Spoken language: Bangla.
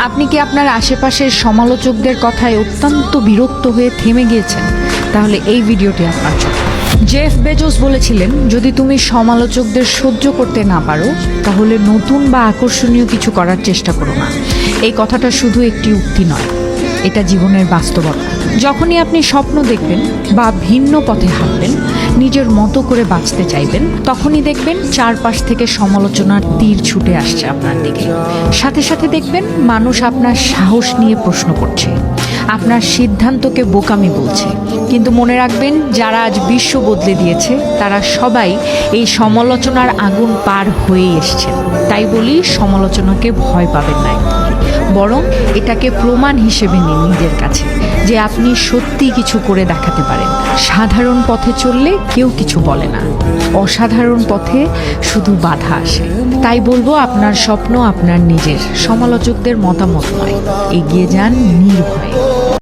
আপনি কি আপনার আশেপাশের সমালোচকদের কথায় অত্যন্ত বিরক্ত হয়ে থেমে গিয়েছেন? তাহলে এই ভিডিওটি আপনার জন্য। জেফ বেজোস বলেছিলেন, যদি তুমি সমালোচকদের সহ্য করতে না পারো তাহলে নতুন বা আকর্ষণীয় কিছু করার চেষ্টা করো না। এই কথাটা শুধু একটি উক্তি নয়, এটা জীবনের বাস্তবতা। যখনই আপনি স্বপ্ন দেখবেন বা ভিন্ন পথে হাঁটবেন, নিজের মতো করে বাঁচতে চাইবেন, তখনই দেখবেন চারপাশ থেকে সমালোচনার তীর ছুটে আসছে আপনার দিকে। সাথে সাথে দেখবেন মানুষ আপনার সাহস নিয়ে প্রশ্ন করছে, আপনার সিদ্ধান্তকে বোকামি বলছে। কিন্তু মনে রাখবেন, যারা আজ বিশ্ব বদলে দিয়েছে তারা সবাই এই সমালোচনার আগুন পার হয়ে এসছে। তাই বলি, সমালোচনাকে ভয় পাবেন না, বরং এটাকে প্রমাণ হিসেবে নিন নিজের কাছে যে আপনি সত্যি কিছু করে দেখাতে পারেন। সাধারণ পথে চললে কেউ কিছু বলে না, অসাধারণ পথে শুধু বাধা আসে। তাই বলবো, আপনার স্বপ্ন আপনার নিজের, সমালোচকদের মতামত নয়। এগিয়ে যান নির্ভয়ে।